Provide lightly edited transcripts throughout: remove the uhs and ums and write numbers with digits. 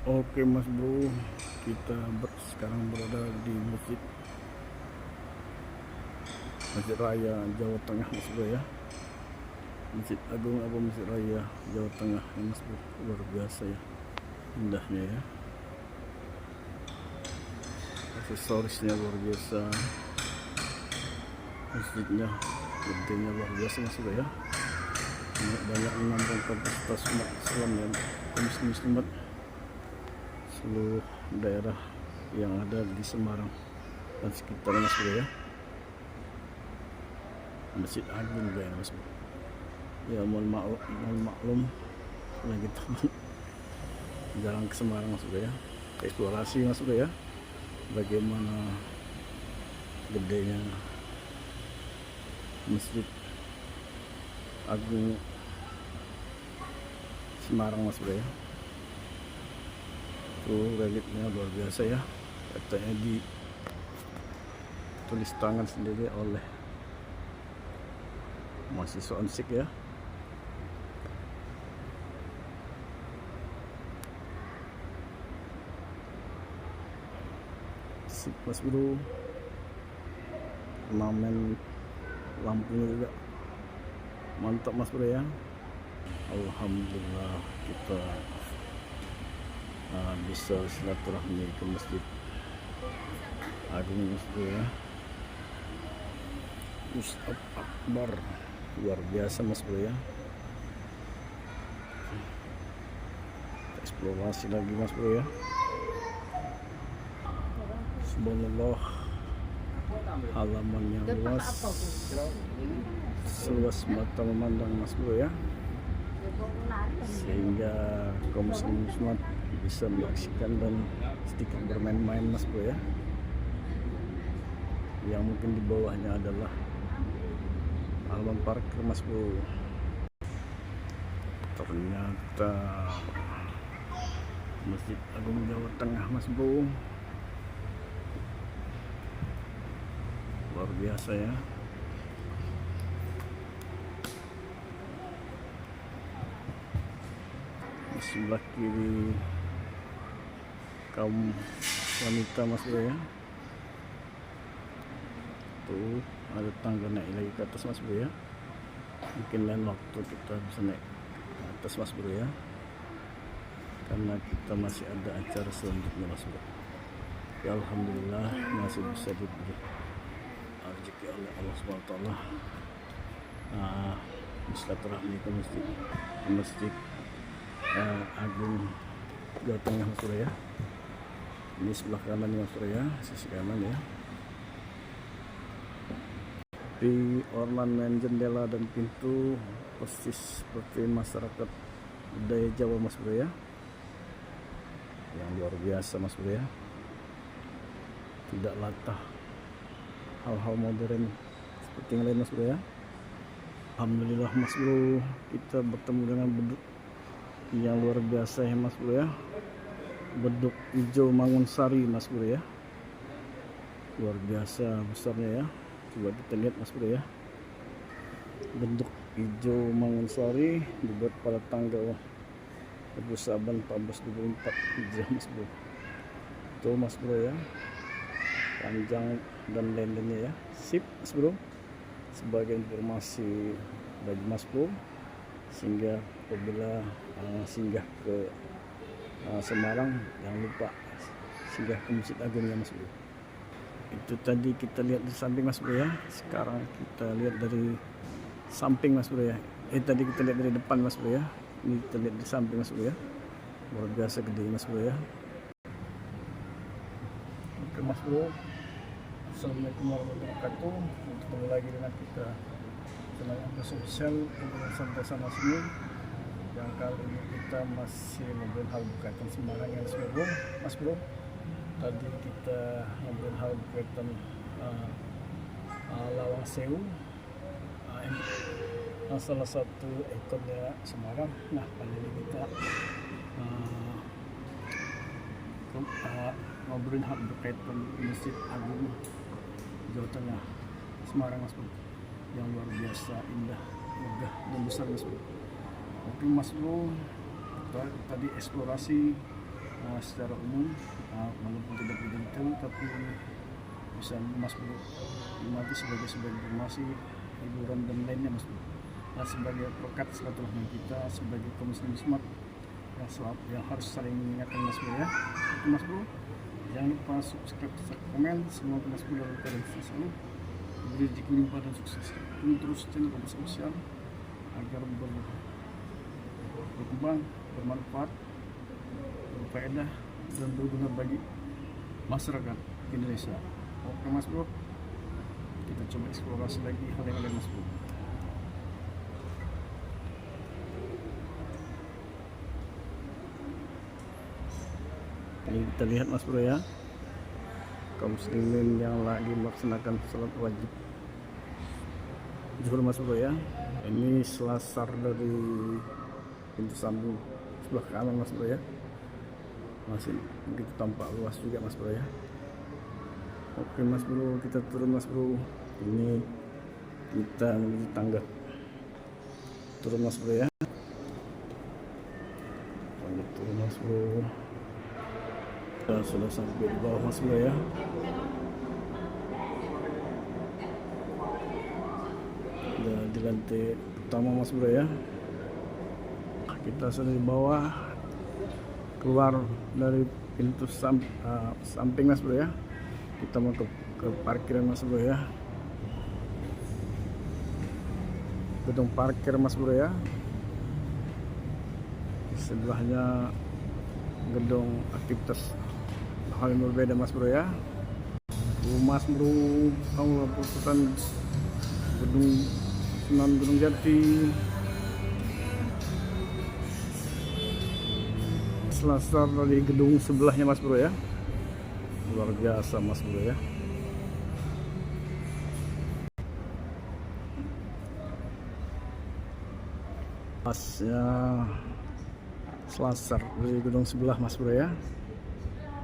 Oke Mas Bro, kita sekarang berada di Masjid Raya Jawa Tengah Mas Bro ya. Masjid Agung apa Masjid Raya Jawa Tengah ya Mas Bro, luar biasa ya, indahnya ya. Aksesorisnya luar biasa, masjidnya gedenya luar biasa Mas Bro ya. Banyak menampung kapasitas umat Islam ya, kaum muslimat seluruh daerah yang ada di Semarang dan sekitarnya Mas Bro ya. Masjid Agung juga ya Mas Bro ya. Mohon maklum lagi kita jalan ke Semarang Mas Bro ya, eksplorasi Mas Bro ya, bagaimana gedenya Masjid Agung Semarang Mas Bro ya. Tuh reliknya luar biasa ya, katanya ditulis tangan sendiri oleh mahasiswa Unsik ya. Sip Mas Bro, ornamen lampunya juga mantap Mas Bro ya. Alhamdulillah kita bisa silaturahmi ke Masjid Agung Mas Bro ya. Ustaz Akbar luar biasa Mas Bro ya. Eksplorasi lagi Mas Bro ya. Subhanallah, halaman yang luas, seluas mata memandang Mas Bro ya, sehingga kaum muslimat bisa menyaksikan dan sedikit bermain-main Mas Bro ya. Yang mungkin di bawahnya adalah halaman parkir Mas Bro. Ternyata Masjid Agung Jawa Tengah Mas Bro, luar biasa ya. Di sebelah kiri kaum wanita Mas Bro ya. Tuh ada tangga naik lagi ke atas Mas Bro ya. Mungkin lain waktu kita bisa naik ke atas Mas Bro ya, karena kita masih ada acara selanjutnya Mas Bro ya. Alhamdulillah masih bisa diberi rezeki oleh Allah SWT. Silaturahmi ke Masjid Agung Jawa Tengah Mas Bro ya. Ini sebelah kanan Mas Bro ya, sisi kanan ya. Di ornamen jendela dan pintu persis seperti masyarakat budaya Jawa Mas Bro ya, yang luar biasa Mas Bro ya. Tidak latah hal-hal modern seperti yang lain Mas Bro ya. Alhamdulillah Mas Bro, kita bertemu dengan beduk yang luar biasa ya Mas Bro ya. Beduk hijau Mangunsari Mas Bro ya, luar biasa besarnya ya. Coba kita lihat Mas Bro ya, bentuk hijau Mangunsari dibuat pada tanggal 1 Saban 1424 Hijriah Mas Bro. Itu Mas Bro ya, panjang dan lain-lainnya ya. Sip Mas Bro, sebagai informasi bagi Mas Bro, sehingga apabila singgah ke Semarang jangan lupa singgah ke Masjid Agung ya Mas Bro. Itu tadi kita lihat di samping Mas Bro ya. Sekarang kita lihat dari samping Mas Bro ya. Tadi kita lihat dari depan Mas Bro ya. Ini kita lihat di samping Mas Bro ya. Luar biasa gede Mas Bro ya. Oke Mas Bro, Assalamualaikum warahmatullahi wabarakatuh. Ketemu lagi dengan kita channel sosial dengan santai sana sini. Yang kali ini kita masih ngobrol hal berkaitan Semarang ya Mas Bro. Tadi kita ngobrol hal berkaitan Lawang Sewu, salah satu ikonnya Semarang. Nah kali ini kita ngobrolin hal berkaitan Masjid Agung Jawa Tengah Semarang Mas Bro, yang luar biasa indah, megah dan besar Mas Bro. Oke Mas Bro, tadi eksplorasi secara umum, walaupun tidak detail tapi bisa Mas Bro nikmati sebagai informasi, hiburan dan lainnya Mas Bro. Nah, sebagai perekat silaturahmi kita sebagai kaum muslim Islam yang harus saling mengingatkan Mas Bro ya. Itu Mas Bro, jangan lupa subscribe, komen. Semoga Mas Bro dalam keadaan selalu diberi rezeki limpah dan sukses. Dukung terus channel Kompas Official agar berkembang, bermanfaat, berfaedah dan berguna bagi masyarakat Indonesia. Oke Mas Bro, kita coba eksplorasi lagi hal yang lain Mas Bro. Ini kita lihat Mas Bro ya, kaum muslimin yang lagi melaksanakan salat wajib zuhur Mas Bro ya. Ini selasar dari pintu sambung sebelah kanan Mas Bro ya, masih begitu tampak luas juga Mas Bro ya. Oke Mas Bro, kita turun Mas Bro. Ini kita menuju tangga turun Mas Bro ya. Tangga turun Mas Bro. Kita sudah sampai di bawah Mas Bro ya. Sudah di lantai pertama Mas Bro ya. Kita sudah di bawah, keluar dari pintu samping Mas Bro ya. Kita mau ke parkiran Mas Bro ya, gedung parkir Mas Bro ya. Sebelahnya gedung aktivitas hal yang berbeda Mas Bro ya. Mas Bro, kamu putusan gedung Sunan Gunung Jati, selasar dari gedung sebelahnya Mas Bro ya. Luar biasa Mas Bro ya. Pasnya selasar dari gedung sebelah Mas Bro ya,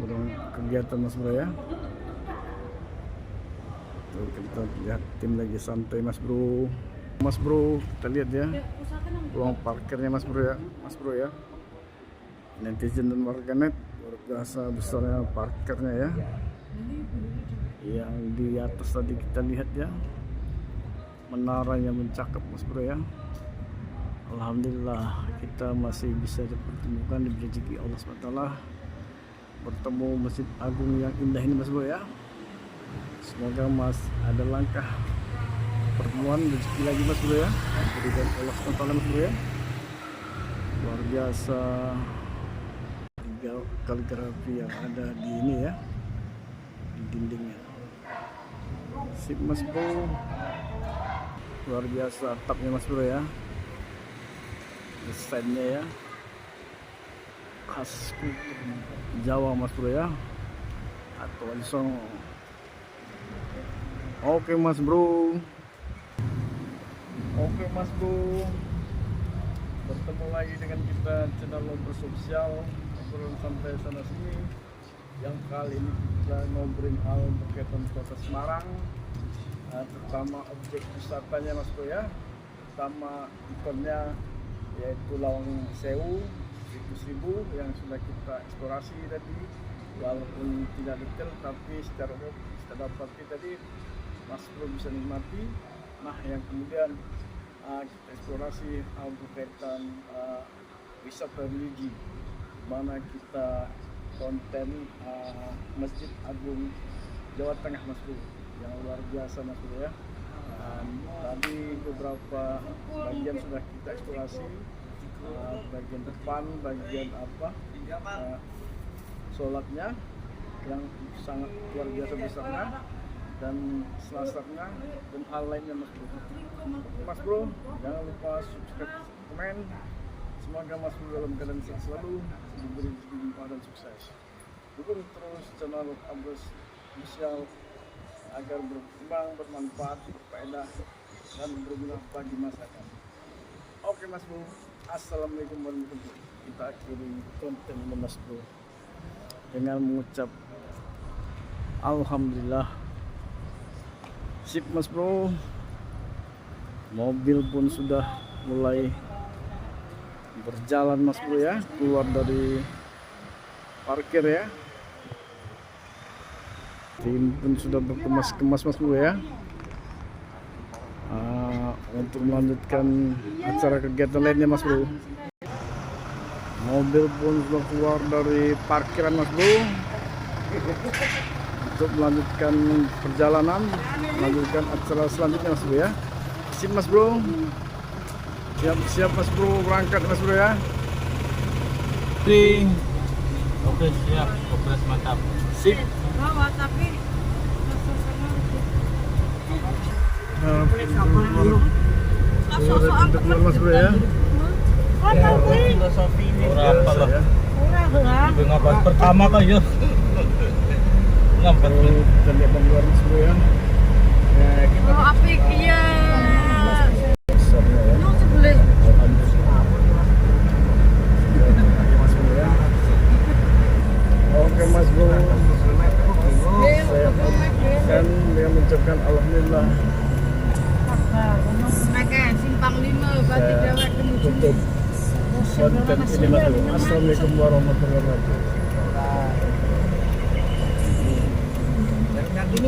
gedung kegiatan Mas Bro ya. Tuh, kita lihat tim lagi santai Mas Bro. Mas Bro, kita lihat ya ruang parkirnya Mas Bro ya, Mas Bro ya. Netizen dan warganet, luar biasa besarnya parkirnya ya. Yang di atas tadi kita lihat ya, menaranya mencakap Mas Bro ya. Alhamdulillah kita masih bisa dipertemukan, diberi rezeki Allah SWT bertemu Masjid Agung yang indah ini Mas Bro ya. Semoga Mas ada langkah pertemuan rezeki lagi Mas Bro ya, diberikan Allah SWT Mas Bro ya. Luar biasa kaligrafi yang ada di ini ya, di dindingnya. Sip Mas Bro, luar biasa atapnya Mas Bro ya, desainnya ya khas Jawa Mas Bro ya, atau langsung. Oke Mas Bro, oke Mas Bro, bertemu lagi dengan kita channel Kompas Official, obrolan sampai sana sini. Yang kali ini kita ngobrolin hal berkaitan kota Semarang, terutama objek wisatanya Mas Bro ya, pertama ikonnya yaitu Lawang Sewu, Situs 1000 yang sudah kita eksplorasi tadi, walaupun tidak detail tapi secara dapat tadi Mas Bro bisa nikmati. Nah, yang kemudian kita eksplorasi hal berkaitan wisata religi, mana kita konten Masjid Agung Jawa Tengah Mas Bro yang luar biasa Mas Bro ya. Tadi beberapa bagian sudah kita eksplorasi, bagian depan, bagian sholatnya yang sangat luar biasa besarnya, dan selasarnya dan hal lainnya Mas Bro. Mas Bro, jangan lupa subscribe, komen. Semoga Mas Bro dalam keadaan sehat selalu, diberi rezeki limpah dan sukses. Dukung terus channel Kompas Official agar berkembang, bermanfaat, berfaedah dan berguna bagi masyarakat. Oke Mas Bro, assalamualaikum warahmatullahi wabarakatuh. Kita akhiri konten Mas Bro dengan mengucap alhamdulillah. Sip Mas Bro, mobil pun sudah mulai berjalan Mas Bro ya, keluar dari parkir ya. Tim pun sudah berkemas-kemas Mas Bro ya. Untuk melanjutkan acara kegiatan lainnya Mas Bro. Mobil pun sudah keluar dari parkiran Mas Bro untuk melanjutkan perjalanan, melanjutkan acara selanjutnya Mas Bro ya. Sip Mas Bro. Siap-siap Mas Bro berangkat Mas Bro ya. Oke siap, operasi mantap. Sip. Keluar Mas Bro ya. Filosofi ini berapa lah? Ngapa pertama kah ya? Ngapa Dan dia keluar Mas Bro ya. Oh, apik iya. Besarnya ya. Lu sebelah. Mas Bro ya. Oke Mas Bro. Saya akan dengan mengucapkan alhamdulillah. Oke, simpang 5 berarti dewek kemudian. Tutup konten ini Mas Bro. Assalamualaikum warahmatullahi wabarakatuh. Yang ini